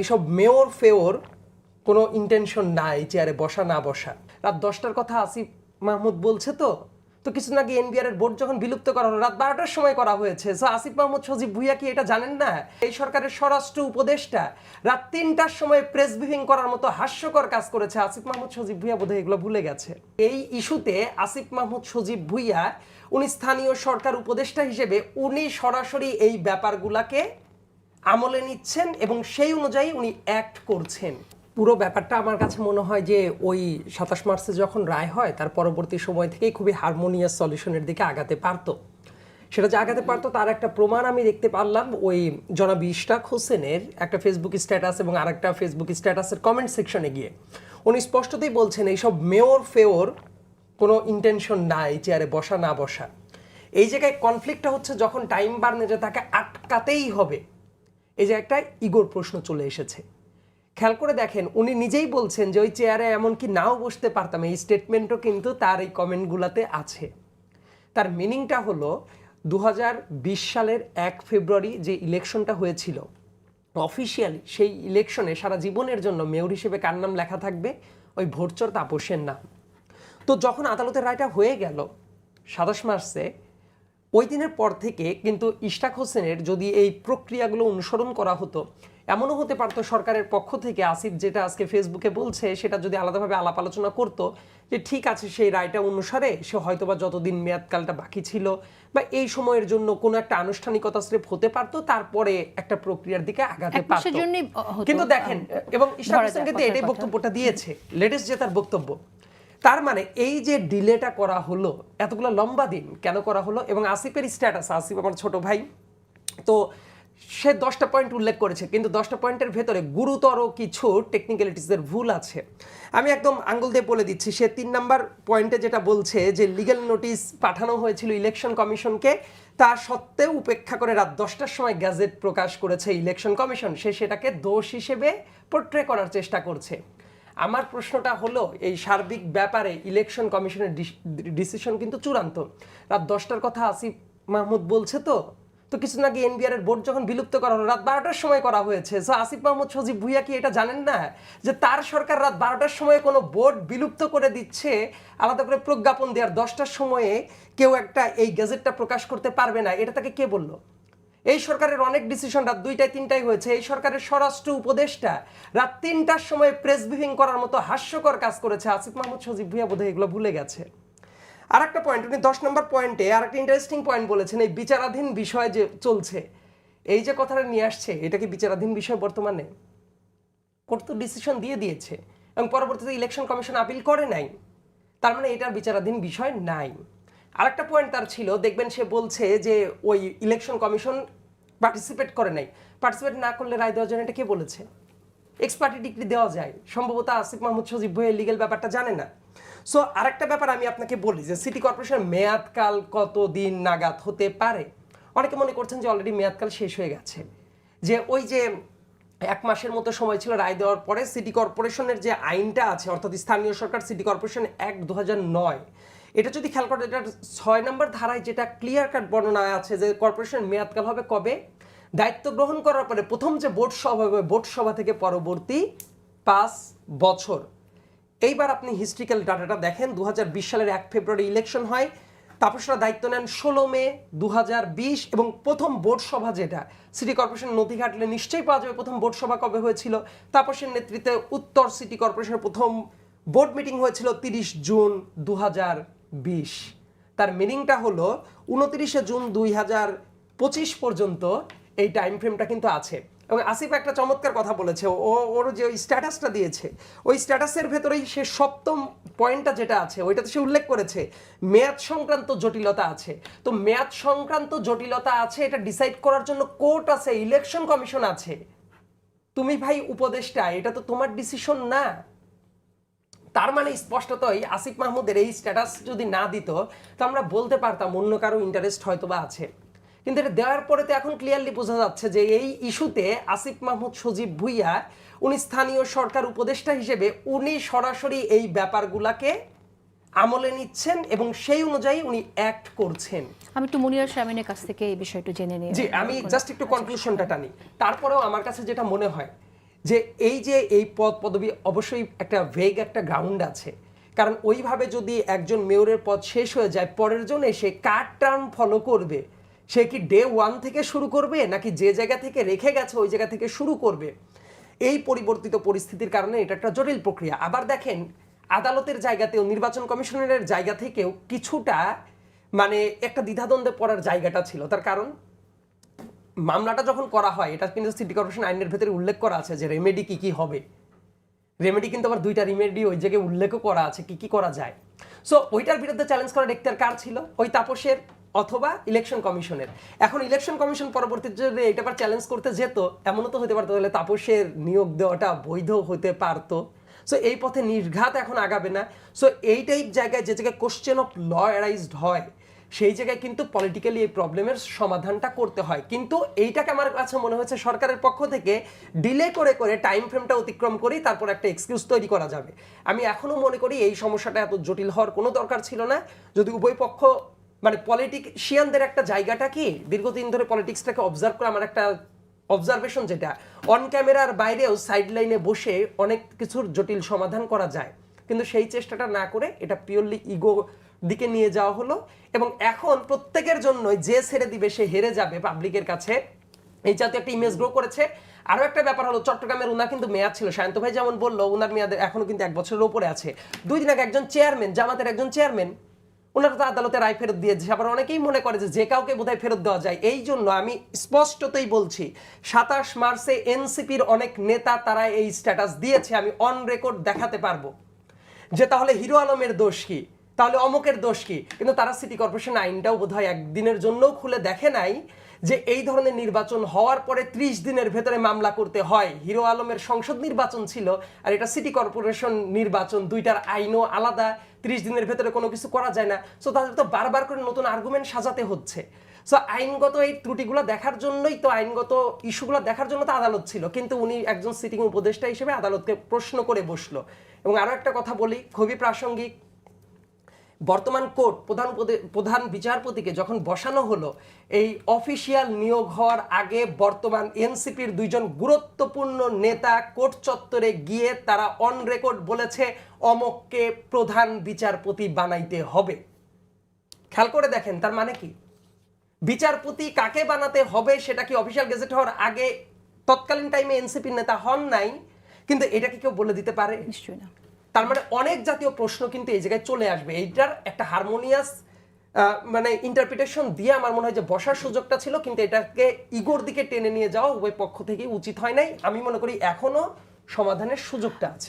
এইসব মেয়র ফেওর কোনো ইন্টেনশন নাই চেয়ারে বসা না বসা। রাত 10টার কথা আসিফ মাহমুদ বলছে তো কিছুদিন আগে এনবিআর এর বোর্ড যখন বিলুপ্ত করা হলো রাত 12টার সময় করা হয়েছে। সো আসিফ মাহমুদ সজীব ভুইয়া কি এটা জানেন না? এই সরকারের স্বরাষ্ট্র উপদেষ্টা রাত 3টার সময় প্রেস ব্রিফিং করার মতো হাস্যকর কাজ করেছে। আসিফ মাহমুদ সজীব ভুইয়া বোধহয় এগুলো ভুলে গেছে। এই ইস্যুতে আসিফ মাহমুদ সজীব ভুইয়া উনি স্থানীয় সরকার উপদেষ্টা হিসেবে উনি সরাসরি এই ব্যাপারগুলাকে আমলে নিচ্ছেন এবং সেই অনুযায়ী উনি অ্যাক্ট করছেন। পুরো ব্যাপারটা আমার কাছে মনে হয় যে ওই 27 মার্চে যখন রায় হয় তার পরবর্তী সময় থেকেই খুবই হারমোনিয়াস সলিউশনের দিকে আগাতে পারতো। সেটা যে আগাতে পারতো তার একটা প্রমাণ আমি দেখতে পারলাম ওই জনাব ইশরাক হোসেনের একটা ফেসবুক স্ট্যাটাস এবং আরেকটা ফেসবুক স্ট্যাটাসের কমেন্ট সেকশনে গিয়ে উনি স্পষ্টতই বলছেন এইসব মেয়র ফেওর কোনো ইন্টেনশন নাই চেয়ারে বসা না বসা। এই জায়গায় কনফ্লিক্টটা হচ্ছে যখন টাইম বার্নেজে তাকে আটকাতেই হবে, এই যে একটা ইগোর প্রশ্ন চলে এসেছে। খেয়াল করে দেখেন উনি নিজেই বলছেন যে ওই চেয়ারে এমনকি নাও বসতে পারতাম, এই স্টেটমেন্টও কিন্তু তার এই কমেন্টগুলোতে আছে। তার মিনিংটা হলো 2020 সালের 1 ফেব্রুয়ারি যে ইলেকশনটা হয়েছিল অফিসিয়ালি, সেই ইলেকশনে সারা জীবনের জন্য মেয়র হিসেবে কার নাম লেখা থাকবে? ওই ভোটচোর তাপসের নাম। তো যখন আদালতের রায়টা হয়ে গেল 27 মার্চে, ওই দিনের পর থেকে কিন্তু ইশরাক হোসেনের যদি এই প্রক্রিয়াগুলো অনুসরণ করা হতো, এমনও হতে পারতো সরকারের পক্ষ থেকে আসিফ যেটা আজকে ফেসবুকে বলছে সেটা যদি আলাদাভাবে আলাপ আলোচনা করতো যে ঠিক আছে সেই রায়টা অনুসারে সে হয়তোবা যতদিন মেয়াদকালটা বাকি ছিল বা এই সময়ের জন্য কোনো একটা আনুষ্ঠানিকতা স্রেফ হতে পারতো, তারপরে একটা প্রক্রিয়ার দিকে আগাতে পারতো। কিন্তু দেখেন, এবং ইশরাক হোসেন কিন্তু এটাই বক্তব্যটা দিয়েছে, লেটেস্ট যে তার বক্তব্য। তার মানে এই যে ডিলেটা করা হলো, এতগুলো লম্বা দিন কেন করা হলো? এবং আসিফের স্ট্যাটাস, আসিফ আমার ছোট ভাই, তো সে 10টা পয়েন্ট উল্লেখ করেছে, কিন্তু 10টা পয়েন্টের ভেতরে গুরুতর কিছু টেকনিক্যালিটিসের ভুল আছে। আমি একদম আঙ্গুল দিয়ে বলে দিচ্ছি। সে 3 নাম্বার পয়েন্টে যেটা বলছে যে লিগ্যাল নোটিশ পাঠানো হয়েছিল ইলেকশন কমিশনকে, তা সত্ত্বেও উপেক্ষা করে রাত 10টার সময় গ্যাজেট প্রকাশ করেছে ইলেকশন কমিশন, সে সেটাকে দোষ হিসেবে পোর্ট্রে করার চেষ্টা করছে। আমার প্রশ্নটা হলো এই সার্বিক ব্যাপারে ইলেকশন কমিশনের ডিসিশন কিন্তু চূড়ান্ত। রাত 10টার কথা আসিফ মাহমুদ বলছে তো কিছুদিন আগে এনবিআর এর বোর্ড যখন বিলুপ্ত করা হলো রাত 12টার সময় করা হয়েছে। সো আসিফ মাহমুদ সজীব ভুইয়া কি এটা জানেন না যে তার সরকার রাত 12টার সময় কোনো বোর্ড বিলুপ্ত করে দিচ্ছে, আলাদা করে প্রজ্ঞাপন দেওয়ার 10টার সময়ে কেউ একটা এই গ্যাজেটটা প্রকাশ করতে পারবে না? এটা তাকে কে বললো? এই সরকারের অনেক ডিসিশন রাত 2টায় 3টায় হয়েছে। এই সরকারের স্বরাষ্ট্র উপদেষ্টা রাত 3টার সময় প্রেস ব্রিফিং করার মতো হাস্যকর কাজ করেছে। আসিফ মাহমুদ সজীব ভুইয়া বোধহয় এগুলো ভুলে গেছে। আর একটা পয়েন্ট, উনি 10 নম্বর পয়েন্টে আর একটা ইন্টারেস্টিং পয়েন্ট বলেছেন, এই বিচারাধীন বিষয় যে চলছে, এই যে কথাটা নিয়ে আসছে, এটা কি বিচারাধীন বিষয় বর্তমানে? কোর্ট তো ডিসিশন দিয়ে দিয়েছে এবং পরবর্তীতে ইলেকশন কমিশন আপিল করে নাই, তার মানে এটা বিচারাধীন বিষয় নাই। আরেকটা পয়েন্ট তার ছিল, দেখবেন সে বলছে যে ওই ইলেকশন কমিশন পার্টিসিপেট করে নাই। পার্টিসিপেট না করলে রায় দেওয়ার জন্য এটা কে বলেছে? এক্স পার্টি ডিগ্রি দেওয়া যায়। সম্ভবত আসিফ মাহমুদ সজীব ভুইয়া লিগ্যাল ব্যাপারটা জানে না। সো আরেকটা ব্যাপার আমি আপনাকে বলি যে সিটি কর্পোরেশনের মেয়াদকাল কতদিন নাগাদ হতে পারে? অনেকে মনে করছেন যে অলরেডি মেয়াদকাল শেষ হয়ে গেছে, যে ওই যে 1 মাসের মতো সময় ছিল রায় দেওয়ার পরে সিটি কর্পোরেশনের যে আইনটা আছে, অর্থাৎ স্থানীয় সরকার সিটি কর্পোরেশন অ্যাক্ট 2009, এটা যদি খেয়াল করেন এটার 6 নম্বর ধারায় যেটা ক্লিয়ার কাট বর্ণনা আছে যে কর্পোরেশন মেয়াদকাল হবে কবে? দায়িত্ব গ্রহণ করার পরে প্রথম যে বোর্ড সভা হবে, বোর্ড সভা থেকে পরবর্তী 5 বছর। এইবার আপনি হিস্ট্রিক্যাল ডাটাটা দেখেন, 2020 সালের 1 ফেব্রুয়ারি ইলেকশন হয়, তাপসরা দায়িত্ব নেন 16 মে 2020, এবং প্রথম বোর্ড সভা যেটা সিটি কর্পোরেশন নথি ঘাটলে নিশ্চয়ই পাওয়া যাবে প্রথম বোর্ড সভা কবে হয়েছিল। তাপসের নেতৃত্বে উত্তর সিটি কর্পোরেশনের প্রথম বোর্ড মিটিং হয়েছিল 30 জুন 2020। তার মিনিংটা হলো 29 জুন 2025 পর্যন্ত এই টাইম ফ্রেমটা কিন্তু আছে। এবং আসিফ একটা চমৎকার কথা বলেছে, ওর যে ওই স্ট্যাটাসটা দিয়েছে, ওই স্ট্যাটাসের ভেতরেই সে 7ম পয়েন্টটা যেটা আছে ওইটাতে সে উল্লেখ করেছে মেয়াদ সংক্রান্ত জটিলতা আছে। তো মেয়াদ সংক্রান্ত জটিলতা আছে, এটা ডিসাইড করার জন্য কোর্ট আছে, ইলেকশন কমিশন আছে। তুমি ভাই উপদেষ্টা, এটা তো তোমার ডিসিশন না। তার মানে স্পষ্টতই আসিফ মাহমুদের এই স্ট্যাটাস যদি না দিত তো আমরা বলতে পারতাম অন্য কারো ইন্টারেস্ট হয়তো বা আছে, কিন্তু এটা দেওয়ার পরে তো এখন ক্লিয়ারলি বোঝা যাচ্ছে যে এই ইস্যুতে আসিফ মাহমুদ সজীব ভুইয়া উনি স্থানীয় সরকার উপদেষ্টা হিসেবে উনি সরাসরি এই ব্যাপারগুলাকে আমলে নিচ্ছেন এবং সেই অনুযায়ী উনি অ্যাক্ট করছেন। আমি একটু মুনিয়ার শামিনের কাছ থেকে এই বিষয়টা জেনে নিই। জি, আমি জাস্ট একটু কনক্লুশনটা টানি। তারপরেও আমার কাছে যেটা মনে হয় যে এই পদ পদবি অবশ্যই একটা ভেগ একটা গ্রাউন্ড আছে, কারণ ওইভাবে যদি একজন মেয়রের পদ শেষ হয়ে যায়, পরের জন এসে কার টার্ম ফলো করবে, সে কি ডে 1 থেকে শুরু করবে নাকি যে জায়গা থেকে রেখে গেছে ওই জায়গা থেকে শুরু করবে? এই পরিবর্তিত পরিস্থিতির কারণে এটা একটা জটিল প্রক্রিয়া। আবার দেখেন, আদালতের জায়গাতেও নির্বাচন কমিশনের জায়গা থেকেও কিছুটা মানে একটা দ্বিধাদ্বন্দ্বে পড়ার জায়গাটা ছিল। তার কারণ মামলাটা যখন করা হয়, এটা কিন্তু সিটি কর্পোরেশন আইনের ভেতরে উল্লেখ করা আছে যে রেমেডি কি কি হবে। রেমেডি কিন্তু আবার 2টা রেমেডি ওই জায়গায় উল্লেখও করা আছে কি কি করা যায়। সো ওইটার বিরুদ্ধে চ্যালেঞ্জ করার এখতিয়ার কার ছিল? ওই তাপসের অথবা ইলেকশন কমিশনের। এখন ইলেকশন কমিশন পরবর্তীতে যদি এটা আবার চ্যালেঞ্জ করতে যেত, এমনও তো হতে পারতো তাহলে তাপসের নিয়োগ দেওয়াটা বৈধ হতে পারতো। সো এই পথে নির্ঘাত এখন আগাবে না। সো এই টাইপ জায়গায় যে জায়গায় কোশ্চেন অফ ল অ্যারাইজড হয়, সেই জায়গায় কিন্তু পলিটিক্যালি এই প্রবলেমের সমাধানটা করতে হয়। কিন্তু এইটাকে আমার কাছে মনে হচ্ছে সরকারের পক্ষ থেকে ডিলে করে করে টাইম ফ্রেমটা অতিক্রম করেই তারপর একটা এক্সকিউজ তৈরি করা যাবে। আমি এখনো মনে করি এই সমস্যাটা এত জটিল হওয়ার কোনো দরকার ছিল না। যদি উভয় পক্ষ মানে পলিটিশিয়ানদের একটা জায়গাটা কি, দীর্ঘদিন ধরে পলিটিক্সটাকে অবজার্ভ করে আমার একটা অবজারভেশন, যেটা অন ক্যামেরার বাইরেও সাইড লাইনে বসে অনেক কিছুর জটিল সমাধান করা যায়, কিন্তু সেই চেষ্টাটা না করে এটা পিওরলি ইগো দিকে নিয়ে যাওয়া হলো। এবং এখন প্রত্যেকের জন্য যে ছেড়ে দিবে সে হেরে যাবে পাবলিকের কাছে, এই জাতীয় একটা ইমেজ গ্রো করেছে। আরো একটা ব্যাপার হলো, চট্টগ্রামের উনার কিন্তু মেয়াদ ছিল, শান্ত ভাই যেমন বললো উনার মেয়াদ এখনো কিন্তু 1 বছরের উপরে আছে। 2 দিন আগে একজন চেয়ারম্যান, জামাতের একজন চেয়ারম্যান, ওনারা তো আদালতে রায় ফেরত দিয়েছে। আবার অনেকেই মনে করে যে কাউকে বোধহয় ফেরত দেওয়া যায়। এই জন্য আমি স্পষ্টতই বলছি, 27 মার্চে এনসিপির অনেক নেতা তারা এই স্ট্যাটাস দিয়েছে, আমি অন রেকর্ড দেখাতে পারবো যে তাহলে হিরো আলমের দোষ কি, তাহলে অমুকের দোষ কি। কিন্তু তারা সিটি কর্পোরেশন আইনটাও বোধহয় একদিনের জন্যও খুলে দেখে নাই যে এই ধরনের নির্বাচন হওয়ার পরে 30 দিনের ভেতরে মামলা করতে হয়। হিরো আলমের সংসদ নির্বাচন ছিল আর এটা সিটি কর্পোরেশন নির্বাচন, দুইটার আইনও আলাদা, 30 দিনের ভেতরে কোনো কিছু করা যায় না। সো তাদের তো বারবার করে নতুন আর্গুমেন্ট সাজাতে হচ্ছে। সো আইনগত এই ত্রুটিগুলো দেখার জন্যই তো, আইনগত ইস্যুগুলো দেখার জন্য তো আদালত ছিল, কিন্তু উনি একজন সিটিং উপদেষ্টা হিসেবে আদালতকে প্রশ্ন করে বসলো। এবং আরো একটা কথা বলি, খুবই প্রাসঙ্গিক, বর্তমান কোর্ট প্রধান বিচারপতিকে যখন বসানো হলো, এই অফিসিয়াল নিয়োগ হওয়ার আগে বর্তমান এনসিপির 2জন গুরুত্বপূর্ণ নেতা কোর্ট চত্বরে গিয়ে তারা অন রেকর্ড বলেছে অমককে প্রধান বিচারপতি বানাইতে হবে। খেয়াল করে দেখেন, তার মানে কি? বিচারপতি কাকে বানাতে হবে সেটা কি অফিসিয়াল গেজেট হওয়ার আগে তৎকালীন টাইমে এনসিপির নেতা হন নাই? কিন্তু এটা কি কেউ বলে দিতে পারে? নিশ্চয়ই না। তার মানে অনেক জাতীয় প্রশ্ন কিন্তু এই জায়গায় চলে আসবে। এইটার একটা হারমোনিয়াস মানে ইন্টারপ্রিটেশন দিয়ে আমার মনে হয় যে বসার সুযোগটা ছিল, কিন্তু এটাকে ইগোর দিকে টেনে নিয়ে যাওয়া উভয় পক্ষ থেকেই উচিত হয় নাই। আমি মনে করি এখনো সমাধানের সুযোগটা আছে।